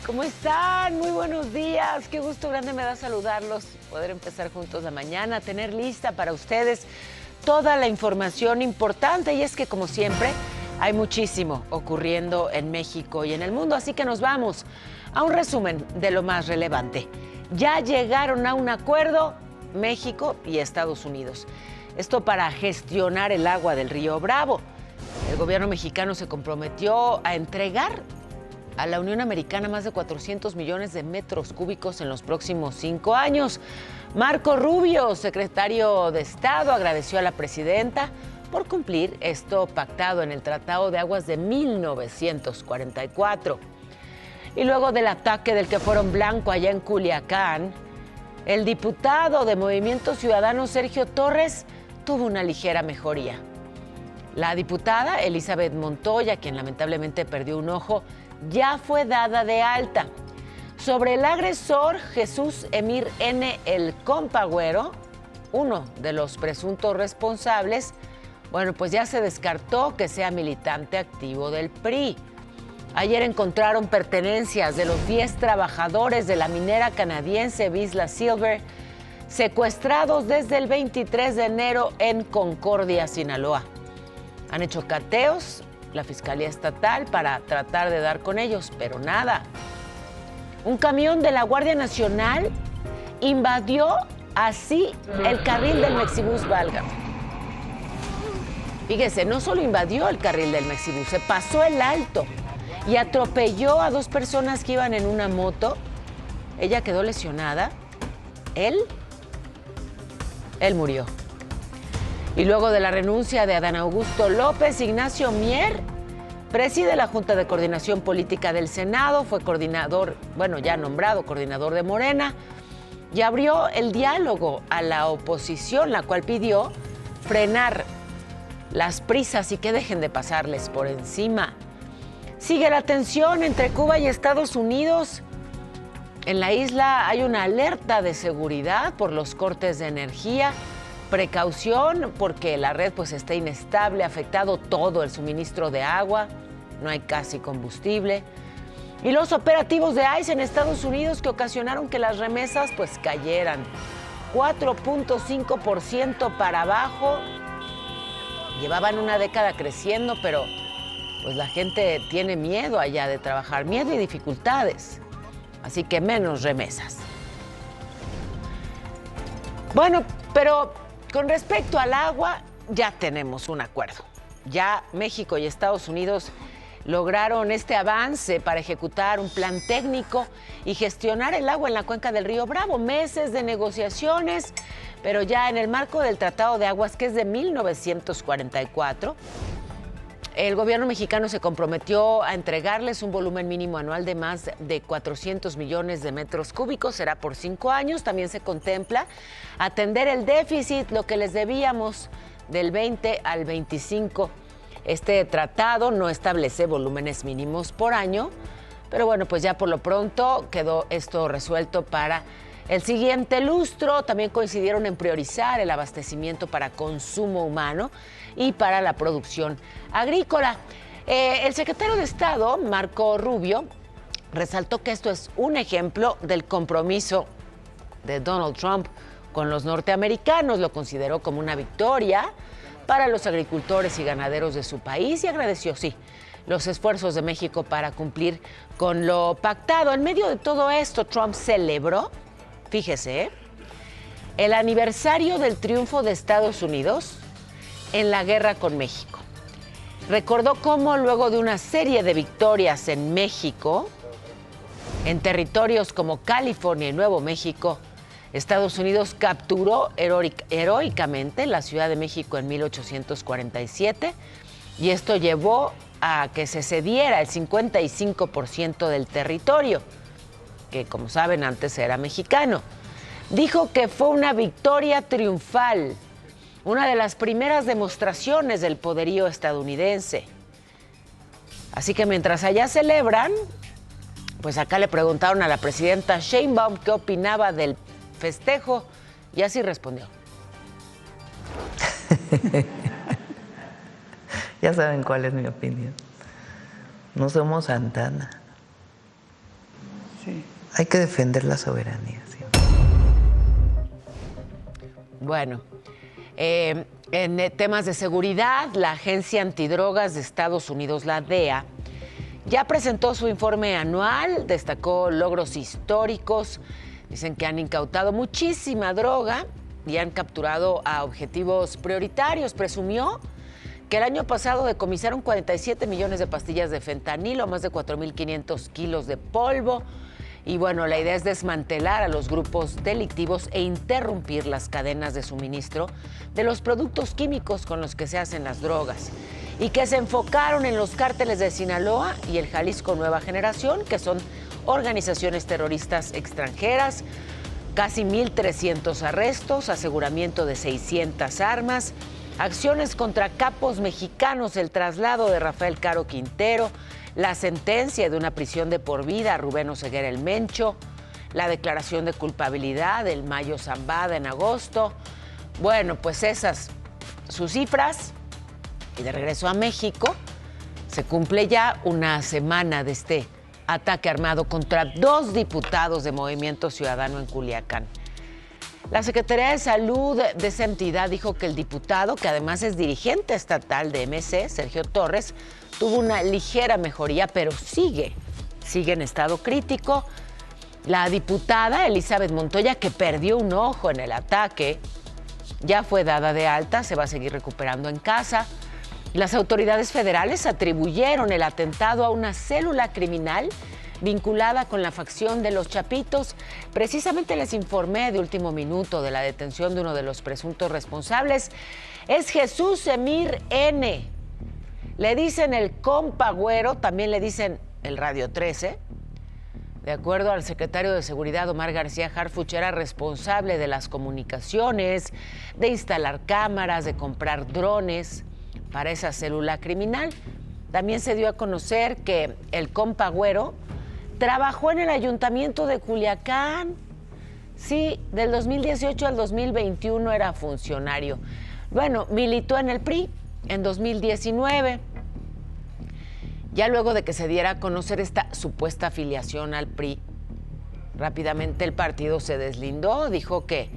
¿Cómo están? Muy buenos días. Qué gusto grande me da saludarlos, poder empezar juntos la mañana, tener lista para ustedes toda la información importante. Y es que, como siempre, hay muchísimo ocurriendo en México y en el mundo, así que nos vamos a un resumen de lo más relevante. Ya llegaron a un acuerdo México y Estados Unidos. Esto para gestionar el agua del río Bravo. El gobierno mexicano se comprometió a entregar a la Unión Americana más de 400 millones de metros cúbicos en los próximos 5 años. Marco Rubio, secretario de Estado, agradeció a la presidenta por cumplir esto pactado en el Tratado de Aguas de 1944. Y luego del ataque del que fueron blanco allá en Culiacán, el diputado de Movimiento Ciudadano, Sergio Torres, tuvo una ligera mejoría. La diputada Elizabeth Montoya, quien lamentablemente perdió un ojo, ya fue dada de alta. Sobre el agresor Jesús Emir N. El Compagüero, uno de los presuntos responsables, bueno, pues ya se descartó que sea militante activo del PRI. Ayer encontraron pertenencias de los 10 trabajadores de la minera canadiense Vizsla Silver, secuestrados desde el 23 de enero en Concordia, Sinaloa. Han hecho cateos la Fiscalía Estatal para tratar de dar con ellos, pero nada. Un camión de la Guardia Nacional invadió así el carril del Mexibus Válgame. Fíjese, no solo invadió el carril del Mexibus, se pasó el alto y atropelló a 2 personas que iban en una moto. Ella quedó lesionada. Él murió. Y luego de la renuncia de Adán Augusto López, Ignacio Mier preside la Junta de Coordinación Política del Senado, fue coordinador, bueno, ya nombrado coordinador de Morena, y abrió el diálogo a la oposición, la cual pidió frenar las prisas y que dejen de pasarles por encima. Sigue la tensión entre Cuba y Estados Unidos. En la isla hay una alerta de seguridad por los cortes de energía. Precaución porque la red pues está inestable, ha afectado todo el suministro de agua, no hay casi combustible. Y los operativos de ICE en Estados Unidos que ocasionaron que las remesas pues cayeran 4.5% para abajo. Llevaban una década creciendo, pero pues la gente tiene miedo allá de trabajar, miedo y dificultades, así que menos remesas. Bueno, pero con respecto al agua, ya tenemos un acuerdo. Ya México y Estados Unidos lograron este avance para ejecutar un plan técnico y gestionar el agua en la cuenca del río Bravo. Meses de negociaciones, pero ya en el marco del Tratado de Aguas, que es de 1944, el gobierno mexicano se comprometió a entregarles un volumen mínimo anual de más de 400 millones de metros cúbicos. Será por 5 años. También se contempla atender el déficit, lo que les debíamos del 20 al 25. Este tratado no establece volúmenes mínimos por año, pero bueno, pues ya por lo pronto quedó esto resuelto para el siguiente lustro. También coincidieron en priorizar el abastecimiento para consumo humano y para la producción agrícola. El secretario de Estado, Marco Rubio, resaltó que esto es un ejemplo del compromiso de Donald Trump con los norteamericanos. Lo consideró como una victoria para los agricultores y ganaderos de su país y agradeció, sí, los esfuerzos de México para cumplir con lo pactado. En medio de todo esto, Trump celebró, fíjese, el aniversario del triunfo de Estados Unidos en la guerra con México. Recordó cómo luego de una serie de victorias en México, en territorios como California y Nuevo México, Estados Unidos capturó heroicamente la Ciudad de México en 1847 y esto llevó a que se cediera el 55% del territorio, que como saben antes era mexicano. Dijo que fue una victoria triunfal, una de las primeras demostraciones del poderío estadounidense. Así que mientras allá celebran, pues acá le preguntaron a la presidenta Sheinbaum qué opinaba del festejo y así respondió. Ya saben cuál es mi opinión. No somos Santana. Sí. Hay que defender la soberanía. ¿Sí? Bueno, en temas de seguridad, la Agencia Antidrogas de Estados Unidos, la DEA, ya presentó su informe anual, destacó logros históricos, dicen que han incautado muchísima droga y han capturado a objetivos prioritarios. Presumió que el año pasado decomisaron 47 millones de pastillas de fentanilo, más de 4.500 kilos de polvo. Y bueno, la idea es desmantelar a los grupos delictivos e interrumpir las cadenas de suministro de los productos químicos con los que se hacen las drogas. Y que se enfocaron en los cárteles de Sinaloa y el Jalisco Nueva Generación, que son organizaciones terroristas extranjeras. Casi 1.300 arrestos, aseguramiento de 600 armas, acciones contra capos mexicanos, el traslado de Rafael Caro Quintero, la sentencia de una prisión de por vida a Rubén Oseguera el Mencho, la declaración de culpabilidad del Mayo Zambada en agosto. Bueno, pues esas sus cifras. Y de regreso a México, se cumple ya una semana de este ataque armado contra 2 diputados de Movimiento Ciudadano en Culiacán. La Secretaría de Salud de esa entidad dijo que el diputado, que además es dirigente estatal de MC, Sergio Torres, tuvo una ligera mejoría, pero sigue en estado crítico. La diputada Elizabeth Montoya, que perdió un ojo en el ataque, ya fue dada de alta, se va a seguir recuperando en casa. Las autoridades federales atribuyeron el atentado a una célula criminal vinculada con la facción de los Chapitos. Precisamente les informé de último minuto de la detención de uno de los presuntos responsables. Es Jesús Emir N. Le dicen el compa güero, también le dicen el Radio 13. De acuerdo al secretario de Seguridad, Omar García Harfuch, era responsable de las comunicaciones, de instalar cámaras, de comprar drones para esa célula criminal. También se dio a conocer que el compa güero trabajó en el ayuntamiento de Culiacán. Sí, del 2018 al 2021 era funcionario. Bueno, militó en el PRI en 2019. Ya luego de que se diera a conocer esta supuesta afiliación al PRI, rápidamente el partido se deslindó, dijo que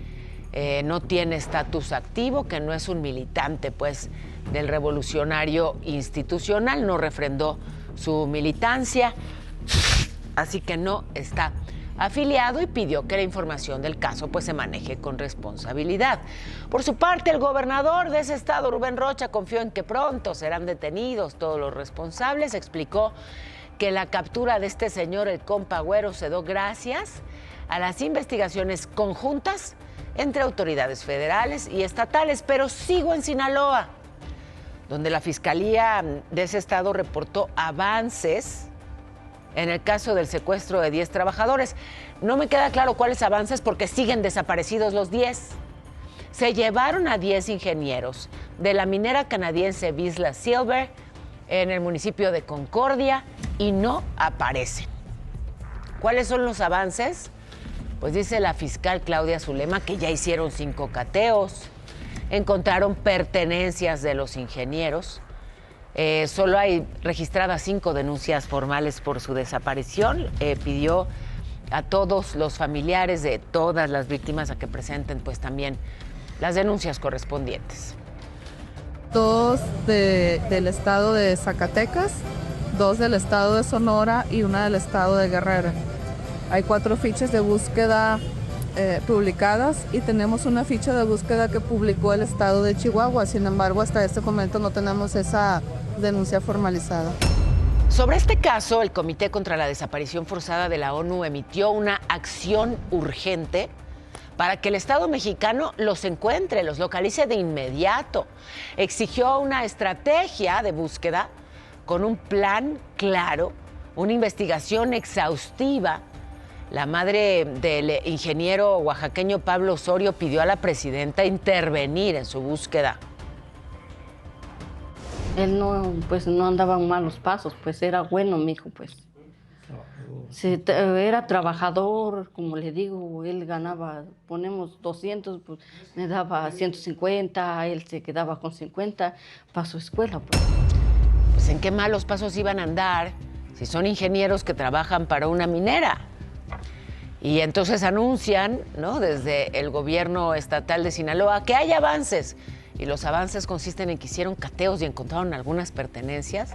no tiene estatus activo, que no es un militante, pues, del Revolucionario Institucional, no refrendó su militancia, así que no está afiliado y pidió que la información del caso pues se maneje con responsabilidad. Por su parte, el gobernador de ese estado, Rubén Rocha, confió en que pronto serán detenidos todos los responsables. Explicó que la captura de este señor, el compa güero, se dio gracias a las investigaciones conjuntas entre autoridades federales y estatales. Pero sigo en Sinaloa, donde la Fiscalía de ese estado reportó avances en el caso del secuestro de 10 trabajadores. No me queda claro cuáles avances porque siguen desaparecidos los 10. Se llevaron a 10 ingenieros de la minera canadiense Vizsla Silver en el municipio de Concordia y no aparecen. ¿Cuáles son los avances? Pues dice la fiscal Claudia Zulema que ya hicieron 5 cateos, encontraron pertenencias de los ingenieros. Solo hay registradas 5 denuncias formales por su desaparición. Pidió a todos los familiares de todas las víctimas a que presenten pues también las denuncias correspondientes. 2 del estado de Zacatecas, 2 del estado de Sonora y 1 del estado de Guerrero. Hay 4 fichas de búsqueda publicadas y tenemos una ficha de búsqueda que publicó el estado de Chihuahua. Sin embargo, hasta este momento no tenemos esa denuncia formalizada. Sobre este caso, el Comité contra la Desaparición Forzada de la ONU emitió una acción urgente para que el Estado mexicano los encuentre, los localice de inmediato. Exigió una estrategia de búsqueda con un plan claro, una investigación exhaustiva. La madre del ingeniero oaxaqueño Pablo Osorio pidió a la presidenta intervenir en su búsqueda. Él no andaba en malos pasos, pues era bueno, mi hijo, pues. Sí, era trabajador, como le digo, él ganaba, ponemos 200, pues me daba 150, él se quedaba con 50 para su escuela. Pues ¿en qué malos pasos iban a andar si son ingenieros que trabajan para una minera? Y entonces anuncian, ¿no?, desde el gobierno estatal de Sinaloa que hay avances. Y los avances consisten en que hicieron cateos y encontraron algunas pertenencias.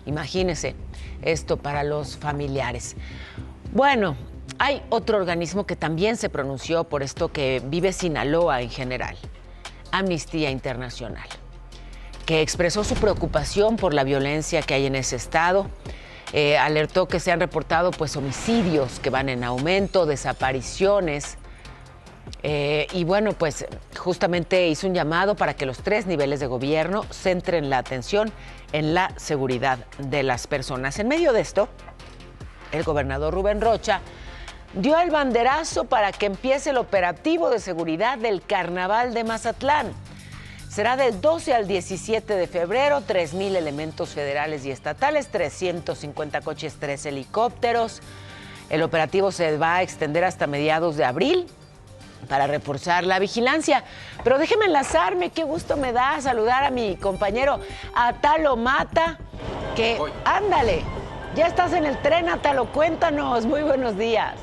Imagínense esto para los familiares. Bueno, hay otro organismo que también se pronunció por esto que vive Sinaloa en general, Amnistía Internacional, que expresó su preocupación por la violencia que hay en ese estado. Alertó que se han reportado pues homicidios que van en aumento, desapariciones. Y bueno, pues justamente hizo un llamado para que los 3 niveles de gobierno centren la atención en la seguridad de las personas. En medio de esto, el gobernador Rubén Rocha dio el banderazo para que empiece el operativo de seguridad del Carnaval de Mazatlán. Será del 12 al 17 de febrero, 3,000 elementos federales y estatales, 350 coches, 3 helicópteros. El operativo se va a extender hasta mediados de abril para reforzar la vigilancia. Pero déjeme enlazarme, qué gusto me da saludar a mi compañero Atalo Mata, que, ándale, ya estás en el tren, Atalo, cuéntanos, muy buenos días.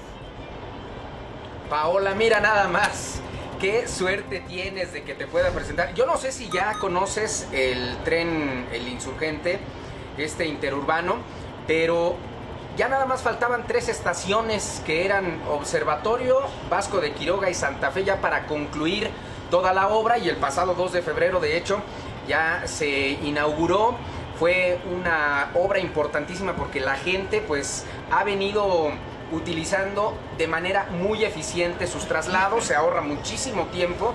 Paola, mira nada más, qué suerte tienes de que te pueda presentar. Yo no sé si ya conoces el tren, el Insurgente, este interurbano, pero ya nada más faltaban 3 estaciones que eran Observatorio, Vasco de Quiroga y Santa Fe ya para concluir toda la obra, y el pasado 2 de febrero de hecho ya se inauguró. Fue una obra importantísima porque la gente pues ha venido utilizando de manera muy eficiente sus traslados, se ahorra muchísimo tiempo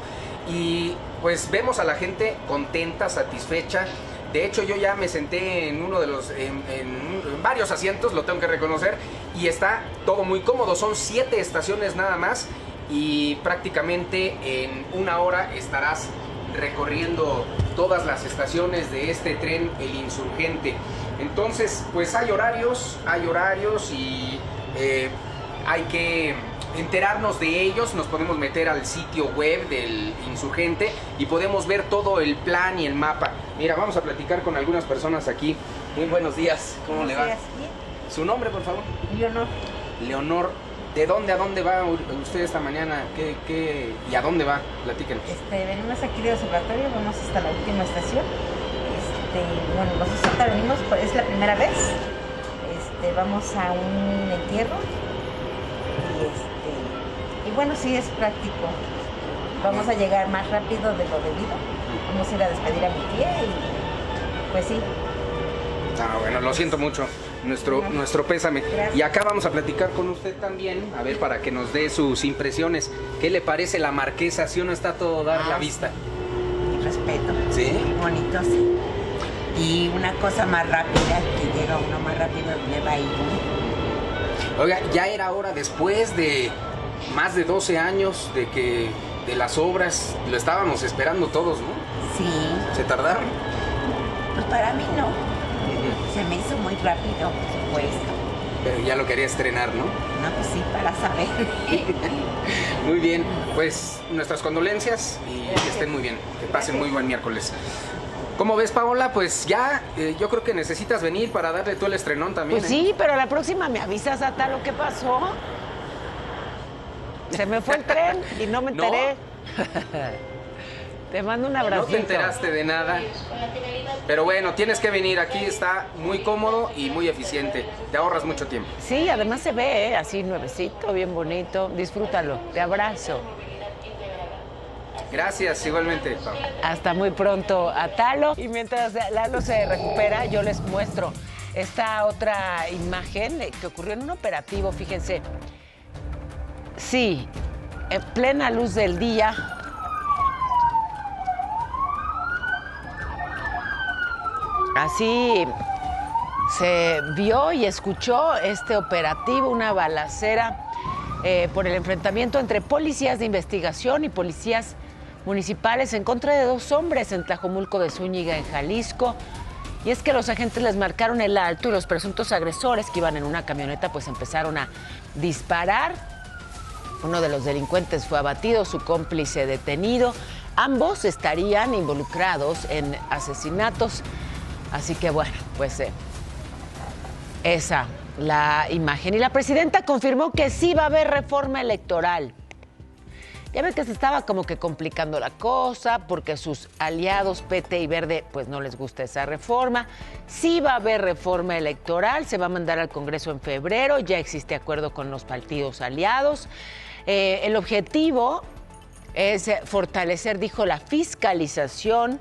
y pues vemos a la gente contenta, satisfecha. De hecho, yo ya me senté en uno de los, en varios asientos, lo tengo que reconocer, y está todo muy cómodo. Son 7 estaciones nada más y prácticamente en 1 hora estarás recorriendo todas las estaciones de este tren, el Insurgente. Entonces, pues hay horarios y hay que enterarnos de ellos. Nos podemos meter al sitio web del Insurgente y podemos ver todo el plan y el mapa. Mira, vamos a platicar con algunas personas aquí. Muy buenos días, ¿cómo le va? Bien. ¿Su nombre, por favor? Leonor. Leonor, ¿de dónde a dónde va usted esta mañana? ¿Y a dónde va? Platíquenos. Venimos aquí de observatorio, vamos hasta la última estación. Bueno, nosotros venimos, es la primera vez. Vamos a un entierro. Y bueno, sí es práctico. Vamos a llegar más rápido de lo debido. Vamos a ir a despedir a mi tía y pues sí. Bueno, lo siento mucho. Nuestro pésame. Gracias. Y acá vamos a platicar con usted también, a ver, para que nos dé sus impresiones. ¿Qué le parece la Marquesa? ¿Sí o no está todo dar la vista? Respeto. ¿Sí? Muy bonito, sí. Y una cosa más rápida, que llega uno más rápido donde va a ir. Oiga, ya era hora, después de más de 12 años de las obras, lo estábamos esperando todos, ¿no? Sí. ¿Se tardaron? Pues para mí no. Se me hizo muy rápido, por supuesto. Pero ya lo quería estrenar, ¿no? No, pues sí, para saber. Muy bien, pues nuestras condolencias y que estén muy bien, que pasen muy buen miércoles. ¿Cómo ves, Paola? Pues ya, yo creo que necesitas venir para darle tú el estrenón también. Pues sí, pero la próxima me avisas, Atalo, ¿qué pasó? Se me fue el tren y no me enteré. Te mando un abrazo. No te enteraste de nada. Pero bueno, tienes que venir. Aquí está muy cómodo y muy eficiente. Te ahorras mucho tiempo. Sí, además se ve, así nuevecito, bien bonito. Disfrútalo. Te abrazo. Gracias, igualmente, Paola. Hasta muy pronto, Atalo. Y mientras Lalo se recupera, yo les muestro esta otra imagen que ocurrió en un operativo, fíjense. Sí, en plena luz del día. Así se vio y escuchó este operativo, una balacera por el enfrentamiento entre policías de investigación y policías municipales en contra de 2 hombres en Tlajomulco de Zúñiga, en Jalisco. Y es que los agentes les marcaron el alto y los presuntos agresores que iban en una camioneta pues empezaron a disparar. Uno de los delincuentes fue abatido, su cómplice detenido. Ambos estarían involucrados en asesinatos. Así que bueno, pues esa la imagen. Y la presidenta confirmó que sí va a haber reforma electoral. Ya ve que se estaba como que complicando la cosa porque sus aliados PT y Verde pues no les gusta esa reforma. Sí va a haber reforma electoral, se va a mandar al Congreso en febrero, ya existe acuerdo con los partidos aliados. El objetivo es fortalecer, dijo, la fiscalización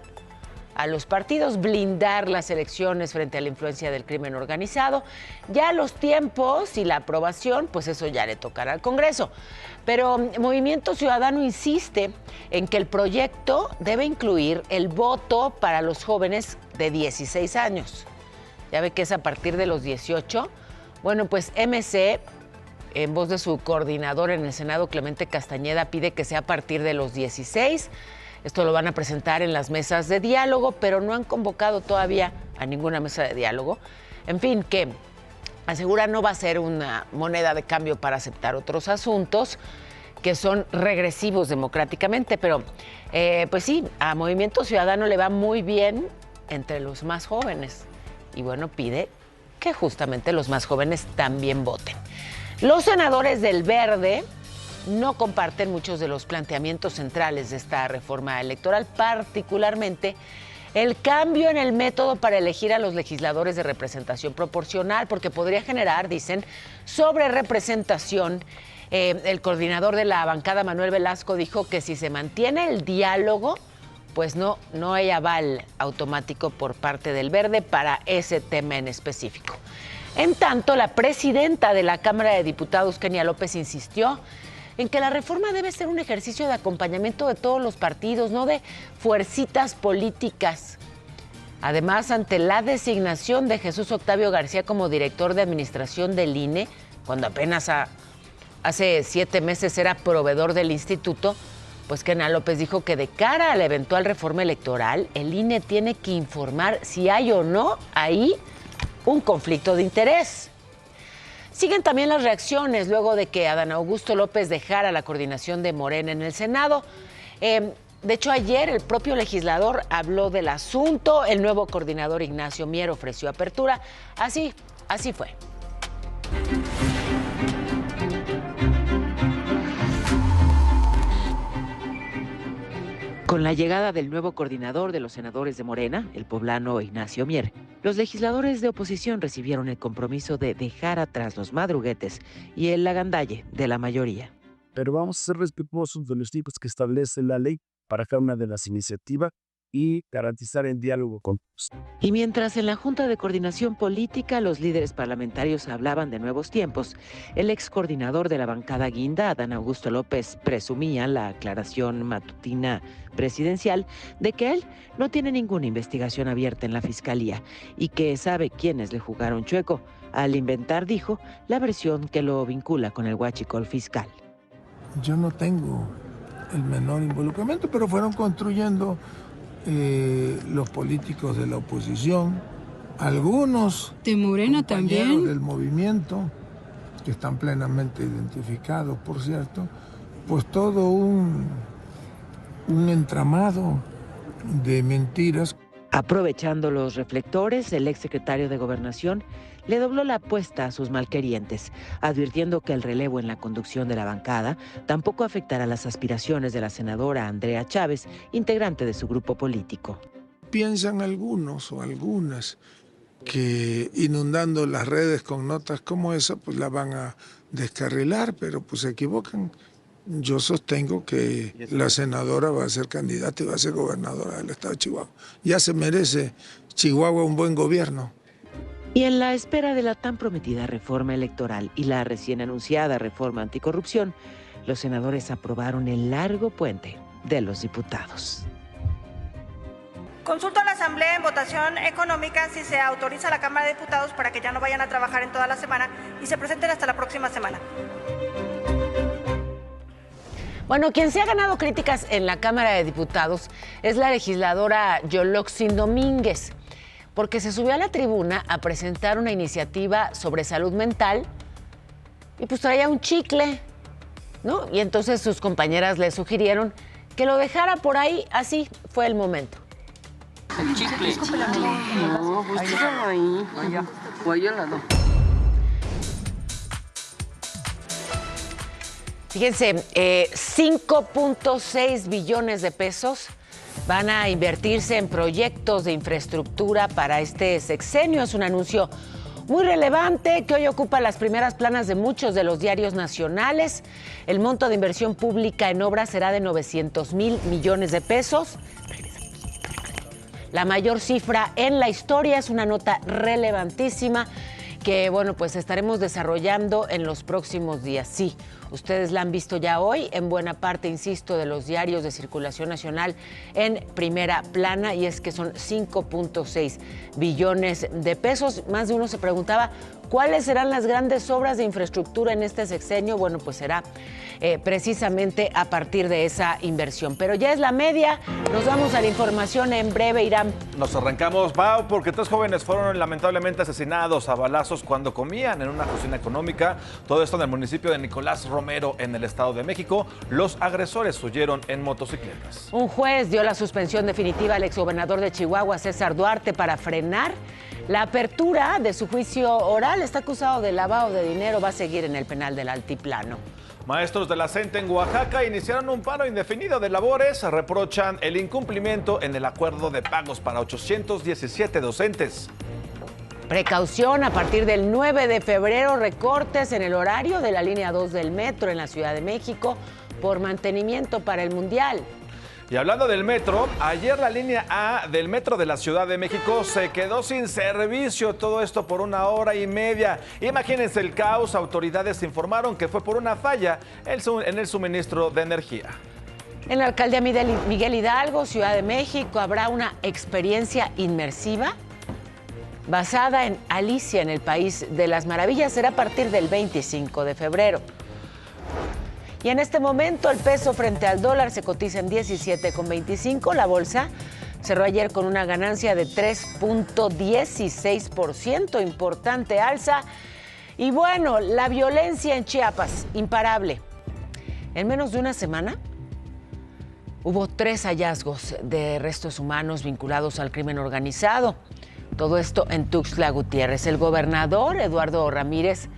a los partidos, blindar las elecciones frente a la influencia del crimen organizado. Ya los tiempos y la aprobación, pues eso ya le tocará al Congreso. Pero Movimiento Ciudadano insiste en que el proyecto debe incluir el voto para los jóvenes de 16 años. Ya ve que es a partir de los 18. Bueno, pues MC, en voz de su coordinador en el Senado, Clemente Castañeda, pide que sea a partir de los 16. Esto lo van a presentar en las mesas de diálogo, pero no han convocado todavía a ninguna mesa de diálogo. En fin, que asegura no va a ser una moneda de cambio para aceptar otros asuntos que son regresivos democráticamente, pero pues sí, a Movimiento Ciudadano le va muy bien entre los más jóvenes. Y bueno, pide que justamente los más jóvenes también voten. Los senadores del Verde no comparten muchos de los planteamientos centrales de esta reforma electoral, particularmente el cambio en el método para elegir a los legisladores de representación proporcional, porque podría generar, dicen, sobrerepresentación. El coordinador de la bancada, Manuel Velasco, dijo que si se mantiene el diálogo, pues no hay aval automático por parte del Verde para ese tema en específico. En tanto, la presidenta de la Cámara de Diputados, Kenia López, insistió en que la reforma debe ser un ejercicio de acompañamiento de todos los partidos, no de fuercitas políticas. Además, ante la designación de Jesús Octavio García como director de administración del INE, cuando apenas hace 7 meses era proveedor del instituto, pues Kenia López dijo que de cara a la eventual reforma electoral, el INE tiene que informar si hay o no ahí un conflicto de interés. Siguen también las reacciones luego de que Adán Augusto López dejara la coordinación de Morena en el Senado. De hecho, ayer el propio legislador habló del asunto. El nuevo coordinador Ignacio Mier ofreció apertura. Así fue. Con la llegada del nuevo coordinador de los senadores de Morena, el poblano Ignacio Mier, los legisladores de oposición recibieron el compromiso de dejar atrás los madruguetes y el agandalle de la mayoría. Pero vamos a ser respetuosos de los tipos que establece la ley para cada una de las iniciativas y garantizar el diálogo con todos. Y mientras en la Junta de Coordinación Política los líderes parlamentarios hablaban de nuevos tiempos, el ex coordinador de la bancada guinda, Adán Augusto López, presumía la aclaración matutina presidencial de que él no tiene ninguna investigación abierta en la Fiscalía y que sabe quiénes le jugaron chueco, al inventar, dijo, la versión que lo vincula con el huachicol fiscal. Yo no tengo el menor involucramiento, pero fueron construyendo los políticos de la oposición, algunos de Morena también, del movimiento, que están plenamente identificados, por cierto, pues todo un entramado de mentiras. Aprovechando los reflectores, el exsecretario de Gobernación le dobló la apuesta a sus malquerientes, advirtiendo que el relevo en la conducción de la bancada tampoco afectará las aspiraciones de la senadora Andrea Chávez, integrante de su grupo político. Piensan algunos o algunas que inundando las redes con notas como esa, pues la van a descarrilar, pero pues se equivocan. Yo sostengo que la senadora va a ser candidata y va a ser gobernadora del estado de Chihuahua. Ya se merece Chihuahua un buen gobierno. Y en la espera de la tan prometida reforma electoral y la recién anunciada reforma anticorrupción, los senadores aprobaron el largo puente de los diputados. Consulto a la Asamblea en votación económica si se autoriza a la Cámara de Diputados para que ya no vayan a trabajar en toda la semana y se presenten hasta la próxima semana. Bueno, quien se ha ganado críticas en la Cámara de Diputados es la legisladora Yoloxin Domínguez, porque se subió a la tribuna a presentar una iniciativa sobre salud mental y pues traía un chicle, ¿no? Y entonces sus compañeras le sugirieron que lo dejara por ahí, así fue el momento. El chicle. No, pues déjalo ahí. Vaya, la do. Fíjense, 5.6 billones de pesos van a invertirse en proyectos de infraestructura para este sexenio. Es un anuncio muy relevante que hoy ocupa las primeras planas de muchos de los diarios nacionales. El monto de inversión pública en obras será de 900,000 millones de pesos. La mayor cifra en la historia. Es una nota relevantísima que, bueno, pues estaremos desarrollando en los próximos días. Sí, ustedes la han visto ya hoy en buena parte, insisto, de los diarios de circulación nacional en primera plana, y es que son 5.6 billones de pesos. Más de uno se preguntaba cuáles serán las grandes obras de infraestructura en este sexenio. Bueno, pues será precisamente a partir de esa inversión. Pero ya es la media. Nos vamos a la información en breve, Irán. Nos arrancamos, Pau, porque 3 jóvenes fueron lamentablemente asesinados a balazos cuando comían en una cocina económica. Todo esto en el municipio de Nicolás Romero, en el Estado de México. Los agresores huyeron en motocicletas. Un juez dio la suspensión definitiva al exgobernador de Chihuahua, César Duarte, para frenar la apertura de su juicio oral. Está acusado de lavado de dinero. Va a seguir en el penal del Altiplano. Maestros de la CENTE en Oaxaca iniciaron un paro indefinido de labores. Reprochan el incumplimiento en el acuerdo de pagos para 817 docentes. Precaución, a partir del 9 de febrero, recortes en el horario de la línea 2 del metro en la Ciudad de México por mantenimiento para el Mundial. Y hablando del metro, ayer la línea A del metro de la Ciudad de México se quedó sin servicio, todo esto por 1 hora y media. Imagínense el caos, autoridades informaron que fue por una falla en el suministro de energía. En la alcaldía Miguel Hidalgo, Ciudad de México, habrá una experiencia inmersiva basada en Alicia en el País de las Maravillas. Será a partir del 25 de febrero. Y en este momento el peso frente al dólar se cotiza en 17,25. La bolsa cerró ayer con una ganancia de 3.16%, importante alza. Y bueno, la violencia en Chiapas, imparable. En menos de una semana hubo 3 hallazgos de restos humanos vinculados al crimen organizado. Todo esto en Tuxtla Gutiérrez. El gobernador Eduardo Ramírez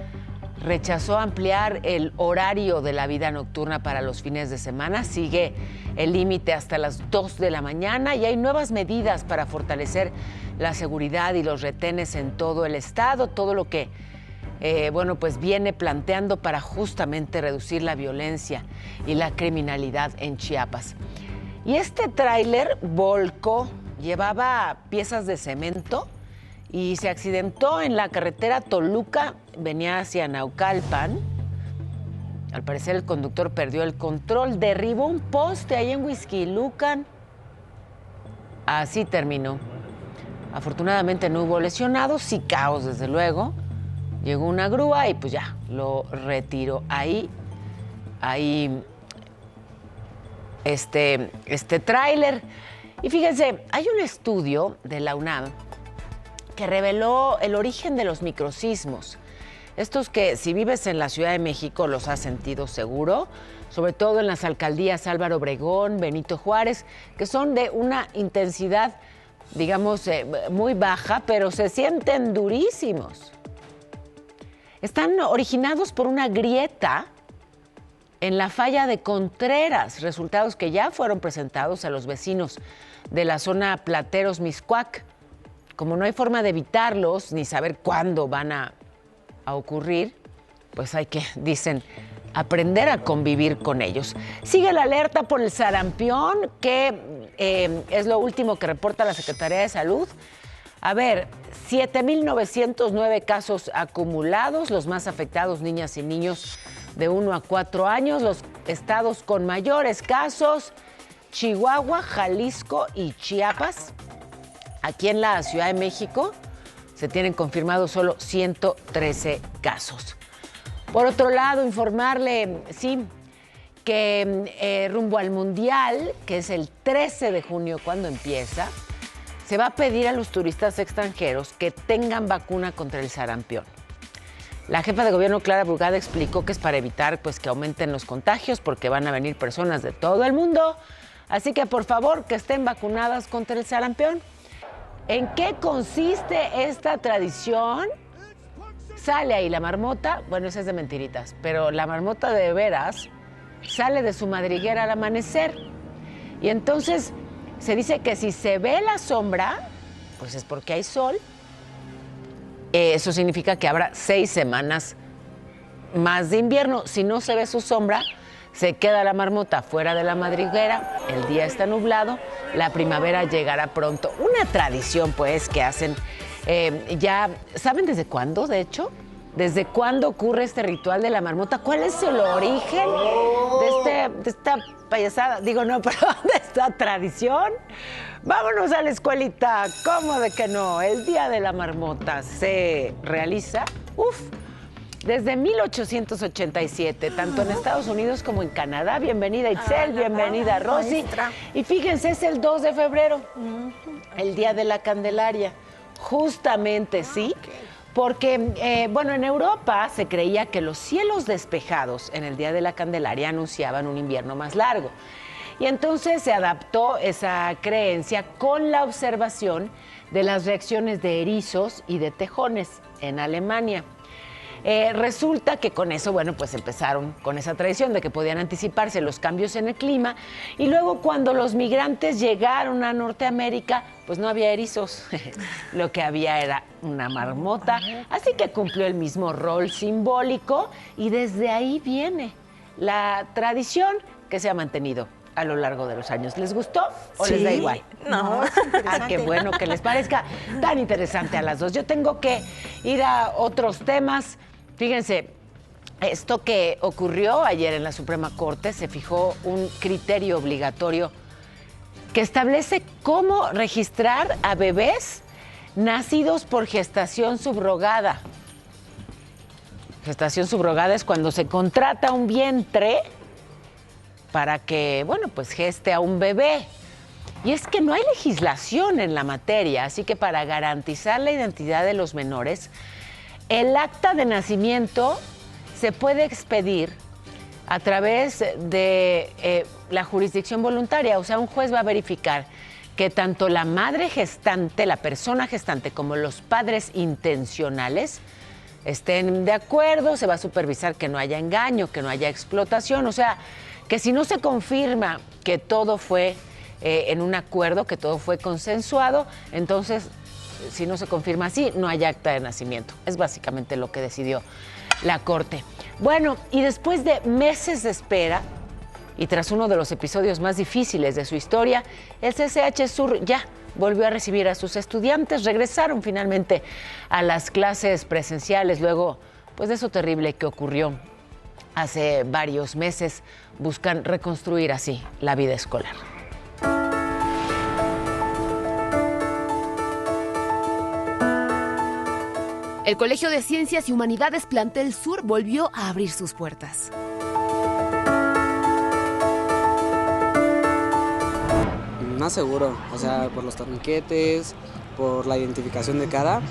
rechazó ampliar el horario de la vida nocturna para los fines de semana. Sigue el límite hasta las 2 de la mañana y hay nuevas medidas para fortalecer la seguridad y los retenes en todo el estado. Todo lo que, bueno, pues viene planteando para justamente reducir la violencia y la criminalidad en Chiapas. Y este tráiler volcó, llevaba piezas de cemento y se accidentó en la carretera Toluca, venía hacia Naucalpan. Al parecer el conductor perdió el control, derribó un poste ahí en Huixquilucan. Así terminó. Afortunadamente no hubo lesionados, sí caos desde luego. Llegó una grúa y pues ya, lo retiró. Ahí este tráiler. Y fíjense, hay un estudio de la UNAM que reveló el origen de los microsismos. Estos que si vives en la Ciudad de México los has sentido seguro, sobre todo en las alcaldías Álvaro Obregón, Benito Juárez, que son de una intensidad, digamos, muy baja, pero se sienten durísimos. Están originados por una grieta en la falla de Contreras, resultados que ya fueron presentados a los vecinos de la zona Plateros-Mixcoac. Como no hay forma de evitarlos ni saber cuándo van a ocurrir, pues hay que, dicen, aprender a convivir con ellos. Sigue la alerta por el sarampión, que es lo último que reporta la Secretaría de Salud. A ver, 7,909 casos acumulados, los más afectados niñas y niños de 1 a 4 años. Los estados con mayores casos, Chihuahua, Jalisco y Chiapas. Aquí en la Ciudad de México se tienen confirmados solo 113 casos. Por otro lado, informarle, sí, que rumbo al Mundial, que es el 13 de junio cuando empieza, se va a pedir a los turistas extranjeros que tengan vacuna contra el sarampión. La jefa de gobierno, Clara Brugada, explicó que es para evitar pues, que aumenten los contagios porque van a venir personas de todo el mundo. Así que, por favor, que estén vacunadas contra el sarampión. ¿En qué consiste esta tradición? Sale ahí la marmota, bueno, esa es de mentiritas, pero la marmota de veras sale de su madriguera al amanecer. Y entonces se dice que si se ve la sombra, pues es porque hay sol. Eso significa que habrá 6 semanas más de invierno. Si no se ve su sombra, se queda la marmota fuera de la madriguera, el día está nublado, la primavera llegará pronto. Una tradición, pues, que hacen ya... ¿Saben desde cuándo, de hecho? ¿Desde cuándo ocurre este ritual de la marmota? ¿Cuál es el origen de esta payasada? Digo, no, perdón, de esta tradición. Vámonos a la escuelita. ¿Cómo de que no? El Día de la Marmota se realiza, desde 1887, tanto en Estados Unidos como en Canadá. Bienvenida Itzel, bienvenida Rosy. Y fíjense, es el 2 de febrero, el Día de la Candelaria. Justamente, ¿sí? Porque, bueno, en Europa se creía que los cielos despejados en el Día de la Candelaria anunciaban un invierno más largo. Y entonces se adaptó esa creencia con la observación de las reacciones de erizos y de tejones en Alemania. Resulta que con eso, bueno, pues empezaron con esa tradición de que podían anticiparse los cambios en el clima, y luego cuando los migrantes llegaron a Norteamérica, pues no había erizos, lo que había era una marmota, así que cumplió el mismo rol simbólico y desde ahí viene la tradición que se ha mantenido a lo largo de los años. ¿Les gustó o les da igual? No, qué bueno que les parezca tan interesante a las dos. Yo tengo que ir a otros temas. Fíjense, esto que ocurrió ayer en la Suprema Corte, se fijó un criterio obligatorio que establece cómo registrar a bebés nacidos por gestación subrogada. Gestación subrogada es cuando se contrata un vientre para que, bueno, pues geste a un bebé. Y es que no hay legislación en la materia, así que para garantizar la identidad de los menores, el acta de nacimiento se puede expedir a través de la jurisdicción voluntaria. O sea, un juez va a verificar que tanto la madre gestante, la persona gestante, como los padres intencionales estén de acuerdo. Se va a supervisar que no haya engaño, que no haya explotación. O sea, que si no se confirma que todo fue en un acuerdo, que todo fue consensuado, entonces, si no se confirma así, no hay acta de nacimiento. Es básicamente lo que decidió la Corte. Bueno, y después de meses de espera, y tras uno de los episodios más difíciles de su historia, el CCH Sur ya volvió a recibir a sus estudiantes. Regresaron finalmente a las clases presenciales luego, pues, de eso terrible que ocurrió hace varios meses. Buscan reconstruir así la vida escolar. El Colegio de Ciencias y Humanidades Plantel Sur volvió a abrir sus puertas. Más seguro, o sea, por los torniquetes, por la identificación de cada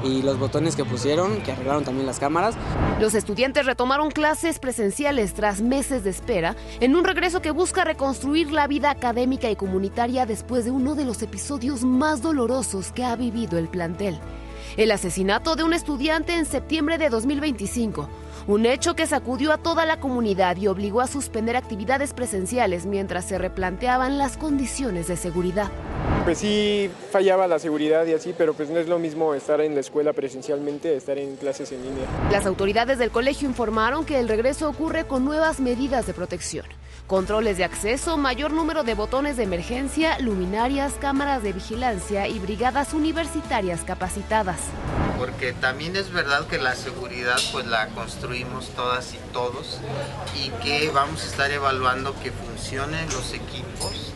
y los botones que pusieron, que arreglaron también las cámaras. Los estudiantes retomaron clases presenciales tras meses de espera, en un regreso que busca reconstruir la vida académica y comunitaria después de uno de los episodios más dolorosos que ha vivido el plantel: el asesinato de un estudiante en septiembre de 2025. Un hecho que sacudió a toda la comunidad y obligó a suspender actividades presenciales mientras se replanteaban las condiciones de seguridad. Pues sí fallaba la seguridad y así, pero pues no es lo mismo estar en la escuela presencialmente, estar en clases en línea. Las autoridades del colegio informaron que el regreso ocurre con nuevas medidas de protección: controles de acceso, mayor número de botones de emergencia, luminarias, cámaras de vigilancia y brigadas universitarias capacitadas. Porque también es verdad que la seguridad pues la construimos todas y todos, y que vamos a estar evaluando que funcionen los equipos,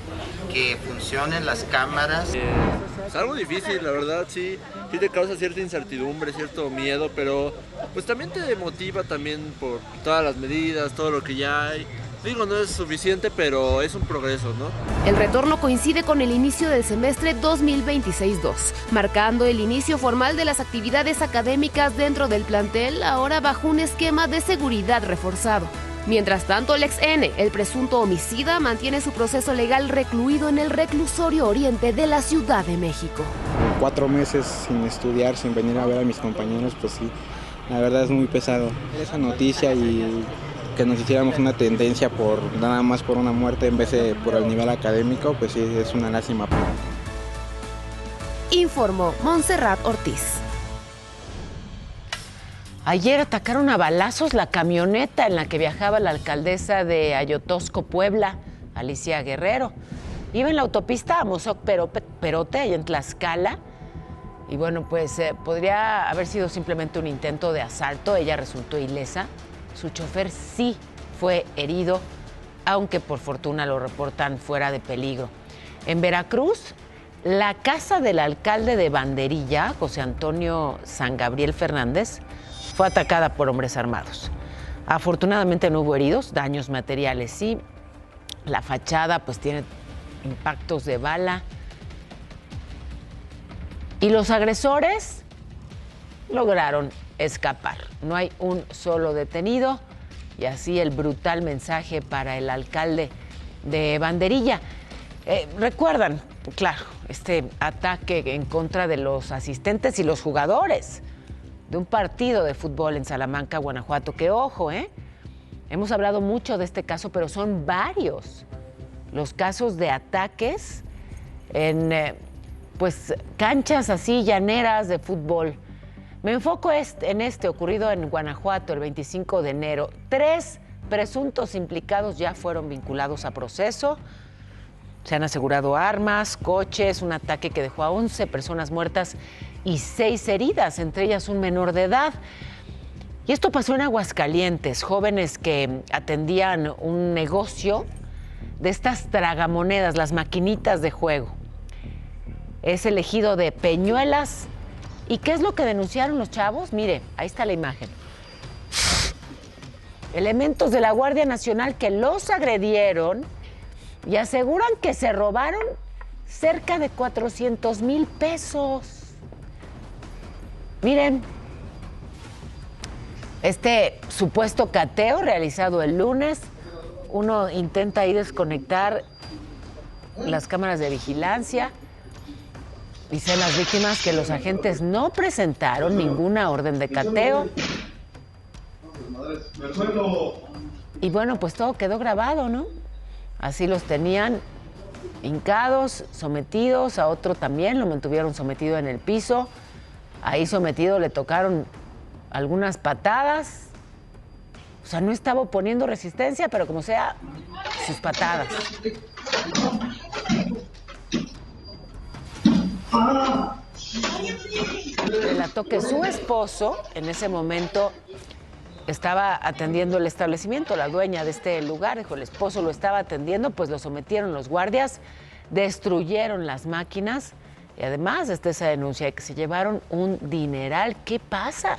que funcionen las cámaras. Es algo difícil, la verdad, sí te causa cierta incertidumbre, cierto miedo, pero pues también te motiva también por todas las medidas, todo lo que ya hay. Digo, no es suficiente, pero es un progreso, ¿no? El retorno coincide con el inicio del semestre 2026-2, marcando el inicio formal de las actividades académicas dentro del plantel, ahora bajo un esquema de seguridad reforzado. Mientras tanto, el ex N, el presunto homicida, mantiene su proceso legal recluido en el reclusorio oriente de la Ciudad de México. 4 meses sin estudiar, sin venir a ver a mis compañeros, pues sí, la verdad es muy pesado. Esa noticia y que nos hiciéramos una tendencia por nada más por una muerte en vez de por el nivel académico, pues sí, es una lástima. Informó Montserrat Ortiz. Ayer atacaron a balazos la camioneta en la que viajaba la alcaldesa de Ayotosco, Puebla, Alicia Guerrero. Iba en la autopista a Mozoc Perote, allá en Tlaxcala. Y bueno, pues podría haber sido simplemente un intento de asalto. Ella resultó ilesa. Su chofer sí fue herido, aunque por fortuna lo reportan fuera de peligro. En Veracruz, la casa del alcalde de Banderilla, José Antonio San Gabriel Fernández, fue atacada por hombres armados. Afortunadamente no hubo heridos, daños materiales sí. La fachada pues tiene impactos de bala. Y los agresores lograron escapar. No hay un solo detenido. Y así el brutal mensaje para el alcalde de Banderilla. Recuerdan, claro, este ataque en contra de los asistentes y los jugadores de un partido de fútbol en Salamanca, Guanajuato. Que ojo, hemos hablado mucho de este caso, pero son varios los casos de ataques en pues canchas así llaneras de fútbol. Me enfoco en este ocurrido en Guanajuato el 25 de enero. 3 presuntos implicados ya fueron vinculados a proceso. Se han asegurado armas, coches, un ataque que dejó a 11 personas muertas y 6 heridas, entre ellas un menor de edad. Y esto pasó en Aguascalientes, jóvenes que atendían un negocio de estas tragamonedas, las maquinitas de juego. Es el ejido de Peñuelas. ¿Y qué es lo que denunciaron los chavos? Mire, ahí está la imagen. Elementos de la Guardia Nacional que los agredieron y aseguran que se robaron cerca de 400,000 pesos. Miren, este supuesto cateo realizado el lunes, uno intenta ahí desconectar las cámaras de vigilancia. Dicen las víctimas que los agentes no presentaron ninguna orden de cateo. Y bueno, pues todo quedó grabado, ¿no? Así los tenían hincados, sometidos, a otro también lo mantuvieron sometido en el piso. Ahí sometido le tocaron algunas patadas. O sea, no estaba oponiendo resistencia, pero como sea, sus patadas. Relató que su esposo en ese momento estaba atendiendo el establecimiento, la dueña de este lugar, dijo, el esposo lo estaba atendiendo, pues lo sometieron los guardias, destruyeron las máquinas y además está esa denuncia de que se llevaron un dineral. ¿Qué pasa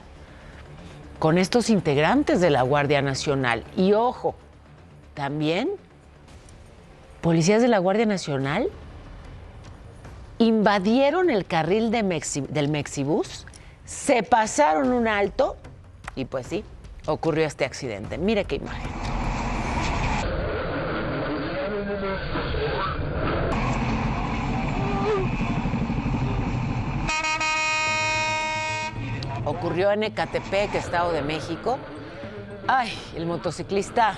con estos integrantes de la Guardia Nacional? Y ojo, también policías de la Guardia Nacional invadieron el carril del Mexibús, se pasaron un alto y pues sí, ocurrió este accidente. Mire qué imagen. Ocurrió en Ecatepec, Estado de México. Ay, el motociclista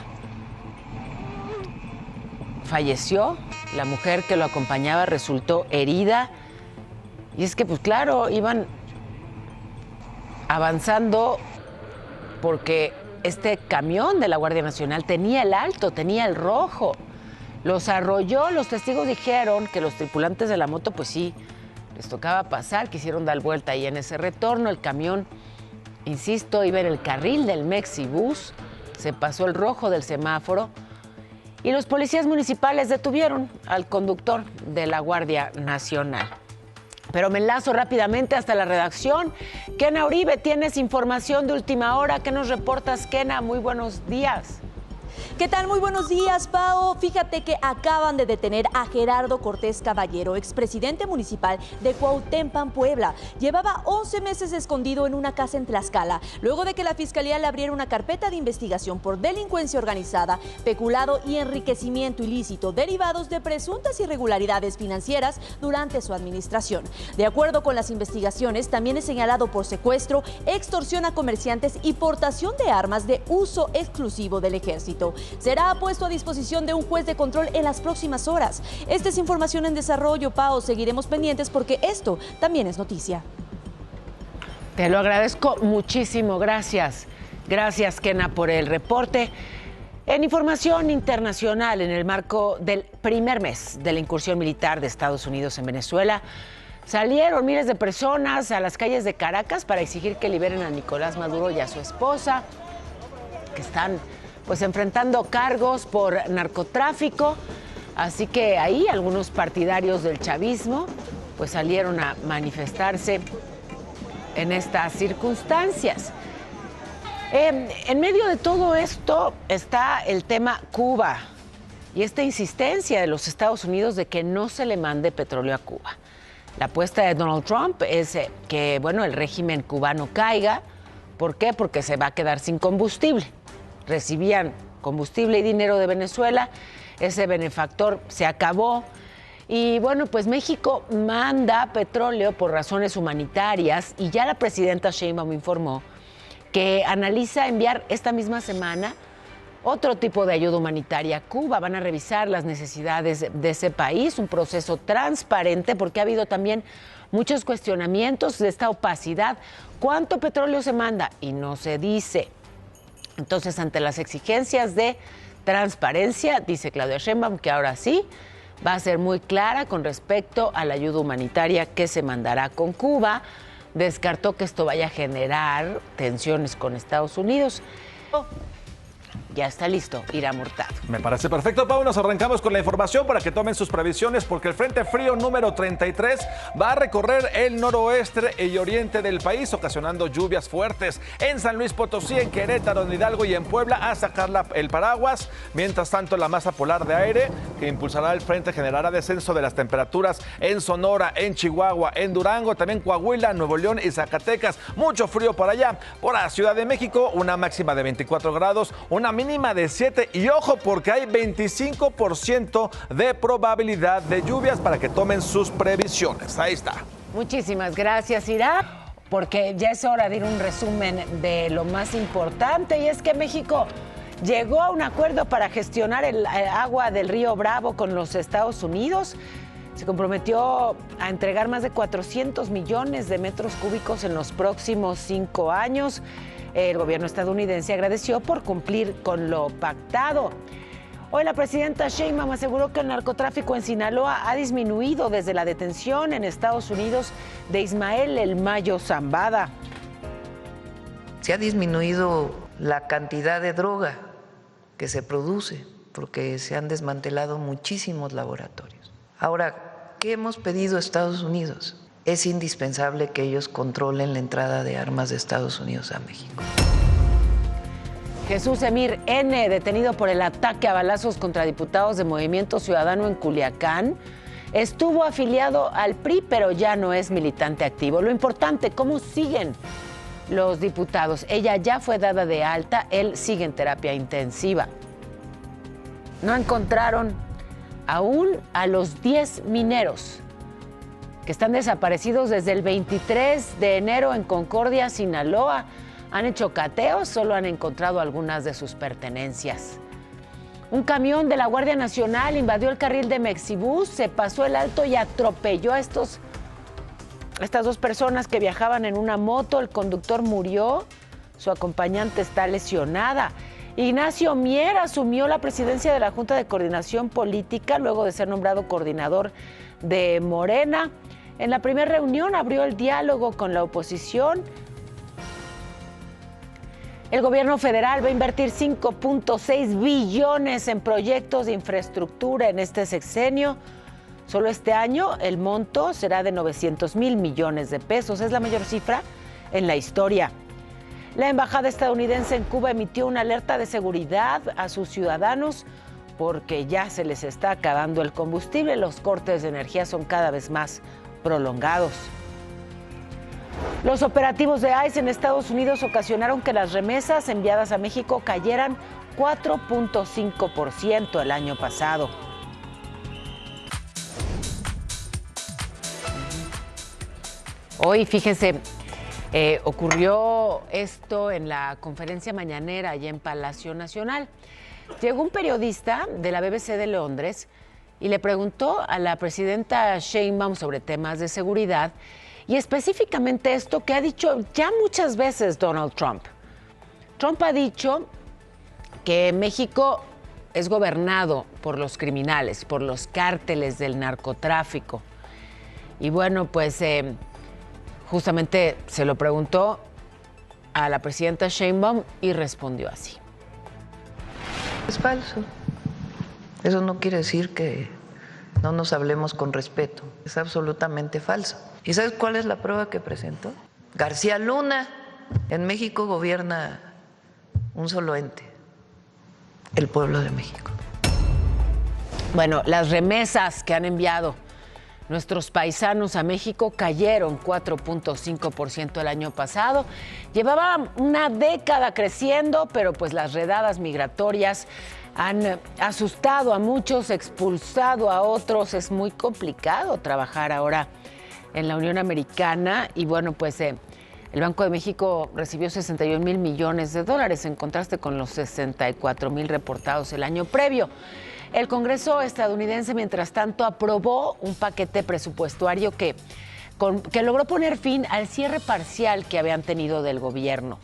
falleció, la mujer que lo acompañaba resultó herida. Y es que, pues claro, iban avanzando porque este camión de la Guardia Nacional tenía el alto, tenía el rojo. Los arrolló, los testigos dijeron que los tripulantes de la moto, pues sí, les tocaba pasar, quisieron dar vuelta y en ese retorno el camión, insisto, iba en el carril del Mexibús, se pasó el rojo del semáforo y los policías municipales detuvieron al conductor de la Guardia Nacional. Pero me enlazo rápidamente hasta la redacción. Kena Uribe, tienes información de última hora. ¿Qué nos reportas, Kena? Muy buenos días. ¿Qué tal? Muy buenos días, Pao. Fíjate que acaban de detener a Gerardo Cortés Caballero, expresidente municipal de Cuauhtémoc, Puebla. Llevaba 11 meses escondido en una casa en Tlaxcala, luego de que la Fiscalía le abriera una carpeta de investigación por delincuencia organizada, peculado y enriquecimiento ilícito derivados de presuntas irregularidades financieras durante su administración. De acuerdo con las investigaciones, también es señalado por secuestro, extorsión a comerciantes y portación de armas de uso exclusivo del ejército. Será puesto a disposición de un juez de control en las próximas horas. Esta es información en desarrollo, Pao. Seguiremos pendientes porque esto también es noticia. Te lo agradezco muchísimo. Gracias. Gracias, Kena, por el reporte. En información internacional, en el marco del primer mes de la incursión militar de Estados Unidos en Venezuela, salieron miles de personas a las calles de Caracas para exigir que liberen a Nicolás Maduro y a su esposa, que están pues enfrentando cargos por narcotráfico. Así que ahí algunos partidarios del chavismo pues salieron a manifestarse en estas circunstancias. En medio de todo esto está el tema Cuba y esta insistencia de los Estados Unidos de que no se le mande petróleo a Cuba. La apuesta de Donald Trump es que, bueno, el régimen cubano caiga. ¿Por qué? Porque se va a quedar sin combustible. Recibían combustible y dinero de Venezuela, ese benefactor se acabó. Y bueno, pues México manda petróleo por razones humanitarias y ya la presidenta Sheinbaum informó que analiza enviar esta misma semana otro tipo de ayuda humanitaria a Cuba. Van a revisar las necesidades de ese país, un proceso transparente porque ha habido también muchos cuestionamientos de esta opacidad. ¿Cuánto petróleo se manda? Y no se dice. Entonces, ante las exigencias de transparencia, dice Claudia Sheinbaum que ahora sí va a ser muy clara con respecto a la ayuda humanitaria que se mandará con Cuba. Descartó que esto vaya a generar tensiones con Estados Unidos. Ya está listo, Irán Hurtado. Me parece perfecto, Pau. Nos arrancamos con la información para que tomen sus previsiones porque el Frente Frío número 33 va a recorrer el noroeste y oriente del país, ocasionando lluvias fuertes en San Luis Potosí, en Querétaro, en Hidalgo y en Puebla, a sacar el paraguas. Mientras tanto, la masa polar de aire que impulsará el frente generará descenso de las temperaturas en Sonora, en Chihuahua, en Durango, también Coahuila, Nuevo León y Zacatecas. Mucho frío por allá. Por la Ciudad de México, una máxima de 24 grados, una mínima de 7 y ojo porque hay 25% de probabilidad de lluvias para que tomen sus previsiones. Ahí está. Muchísimas gracias, Ira, porque ya es hora de ir a un resumen de lo más importante y es que México llegó a un acuerdo para gestionar el agua del río Bravo con los Estados Unidos. Se comprometió a entregar más de 400 millones de metros cúbicos en los próximos 5 años. El gobierno estadounidense agradeció por cumplir con lo pactado. Hoy la presidenta Sheinbaum aseguró que el narcotráfico en Sinaloa ha disminuido desde la detención en Estados Unidos de Ismael El Mayo Zambada. Se ha disminuido la cantidad de droga que se produce porque se han desmantelado muchísimos laboratorios. Ahora, ¿qué hemos pedido a Estados Unidos? Es indispensable que ellos controlen la entrada de armas de Estados Unidos a México. Jesús Emir N., detenido por el ataque a balazos contra diputados de Movimiento Ciudadano en Culiacán, estuvo afiliado al PRI, pero ya no es militante activo. Lo importante, ¿cómo siguen los diputados? Ella ya fue dada de alta, él sigue en terapia intensiva. No encontraron aún a los 10 mineros que están desaparecidos desde el 23 de enero en Concordia, Sinaloa. Han hecho cateos, solo han encontrado algunas de sus pertenencias. Un camión de la Guardia Nacional invadió el carril de Mexibus, se pasó el alto y atropelló a estas dos personas que viajaban en una moto. El conductor murió, su acompañante está lesionada. Ignacio Mier asumió la presidencia de la Junta de Coordinación Política luego de ser nombrado coordinador de Morena. En la primera reunión abrió el diálogo con la oposición. El gobierno federal va a invertir 5.6 billones en proyectos de infraestructura en este sexenio. Solo este año el monto será de 900,000 millones de pesos. Es la mayor cifra en la historia. La embajada estadounidense en Cuba emitió una alerta de seguridad a sus ciudadanos porque ya se les está acabando el combustible. Los cortes de energía son cada vez más prolongados. Los operativos de ICE en Estados Unidos ocasionaron que las remesas enviadas a México cayeran 4.5% el año pasado. Hoy, fíjense, ocurrió esto en la conferencia mañanera allá en Palacio Nacional. Llegó un periodista de la BBC de Londres y le preguntó a la presidenta Sheinbaum sobre temas de seguridad y específicamente esto que ha dicho ya muchas veces Donald Trump. Trump ha dicho que México es gobernado por los criminales, por los cárteles del narcotráfico. Y bueno, pues justamente se lo preguntó a la presidenta Sheinbaum y respondió así. Es falso. Eso no quiere decir que no nos hablemos con respeto. Es absolutamente falso. ¿Y sabes cuál es la prueba que presentó? García Luna. En México gobierna un solo ente, el pueblo de México. Bueno, las remesas que han enviado nuestros paisanos a México cayeron 4.5% el año pasado. Llevaba una década creciendo, pero pues las redadas migratorias han asustado a muchos, expulsado a otros. Es muy complicado trabajar ahora en la Unión Americana y bueno, pues el Banco de México recibió 61,000 millones de dólares en contraste con los 64,000 reportados el año previo. El Congreso estadounidense, mientras tanto, aprobó un paquete presupuestario que logró poner fin al cierre parcial que habían tenido del gobierno.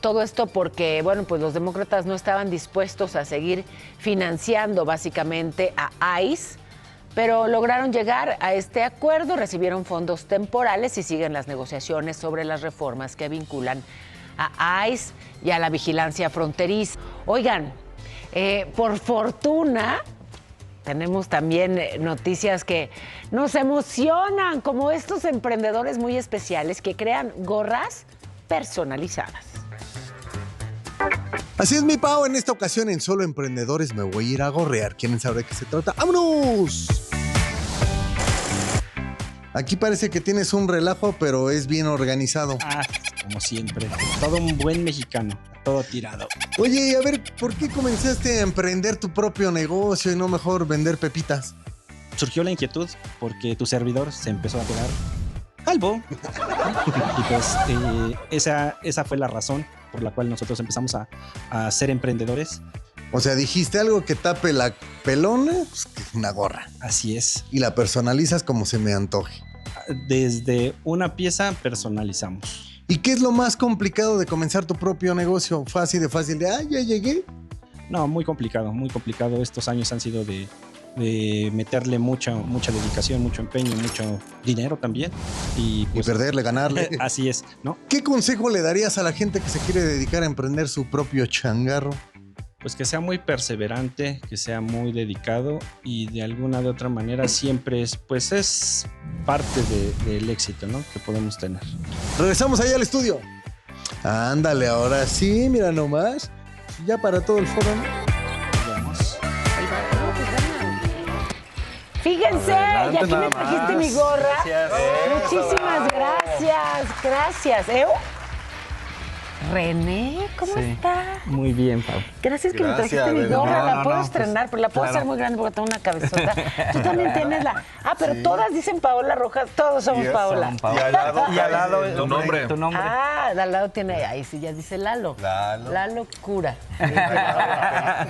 Todo esto porque, bueno, pues los demócratas no estaban dispuestos a seguir financiando básicamente a ICE, pero lograron llegar a este acuerdo, recibieron fondos temporales y siguen las negociaciones sobre las reformas que vinculan a ICE y a la vigilancia fronteriza. Oigan, por fortuna, tenemos también noticias que nos emocionan, como estos emprendedores muy especiales que crean gorras personalizadas. Así es, mi Pau, en esta ocasión en Solo Emprendedores me voy a ir a gorrear. ¿Quieren saber de qué se trata? ¡Vámonos! Aquí parece que tienes un relajo, pero es bien organizado. Como siempre, todo un buen mexicano. Todo tirado. Oye, a ver, ¿por qué comenzaste a emprender tu propio negocio y no mejor vender pepitas? Surgió la inquietud porque tu servidor se empezó a quedar calvo. Y pues esa fue la razón por la cual nosotros empezamos a ser emprendedores. O sea, dijiste algo que tape la pelona, pues una gorra. Así es. Y la personalizas como se me antoje. Desde una pieza personalizamos. ¿Y qué es lo más complicado de comenzar tu propio negocio? ¿Fácil de, ya llegué? No, muy complicado, muy complicado. Estos años han sido de meterle mucha dedicación, mucho empeño, mucho dinero también. Y perderle, ganarle. Así es, ¿no? ¿Qué consejo le darías a la gente que se quiere dedicar a emprender su propio changarro? Pues que sea muy perseverante, que sea muy dedicado y de alguna de otra manera siempre es parte del éxito, ¿no? Que podemos tener. Regresamos allá al estudio. Ándale, ahora sí, mira nomás. Ya para todo el foro. Vamos. Ahí va. Fíjense, y aquí me trajiste mi gorra. Gracias. Muchísimas gracias. René, ¿cómo está? Muy bien, Pau. Gracias que me trajiste mi gorra. La puedo estrenar, pero la puedo hacer muy grande porque tengo una cabezota. Tú también tienes la... pero todas dicen Paola Rojas. Todos somos Paola. Y al lado tu nombre. Al lado tiene... Ahí sí ya dice Lalo. Lalo Cura.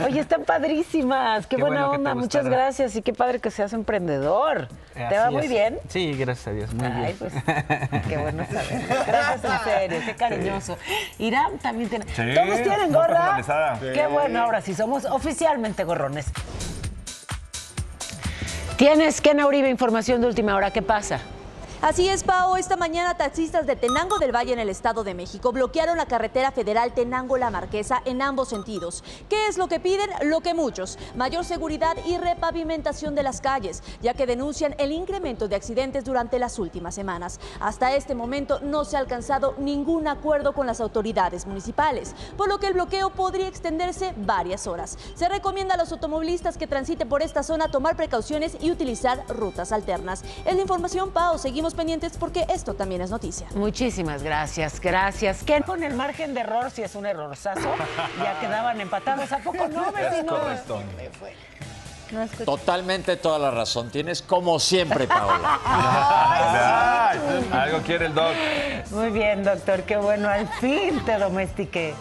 Oye, están padrísimas. Qué buena onda. Muchas gracias. Y qué padre que seas emprendedor. ¿Te va muy bien? Sí, gracias a Dios. Muy bien. Pues, qué bueno saber. Gracias, en serio. Qué cariñoso. Irán también tiene. Sí, todos tienen gorra. Sí. Qué bueno, ahora sí somos oficialmente gorrones. Tienes, Ken Uribe, información de última hora. ¿Qué pasa? Así es, Pao. Esta mañana taxistas de Tenango del Valle en el Estado de México bloquearon la carretera federal Tenango-La Marquesa en ambos sentidos. ¿Qué es lo que piden? Lo que muchos: mayor seguridad y repavimentación de las calles, ya que denuncian el incremento de accidentes durante las últimas semanas. Hasta este momento no se ha alcanzado ningún acuerdo con las autoridades municipales, por lo que el bloqueo podría extenderse varias horas. Se recomienda a los automovilistas que transiten por esta zona tomar precauciones y utilizar rutas alternas. Es la información, Pao. Seguimos pendientes porque esto también es noticia. Muchísimas gracias, gracias. ¿Qué con el margen de error, si es un errorzazo, ya quedaban empatados? ¿A poco no, vecino? Correcto. Totalmente toda la razón tienes, como siempre, Paola. Algo quiere el doc. Muy bien, doctor, qué bueno, al fin te domestiqué.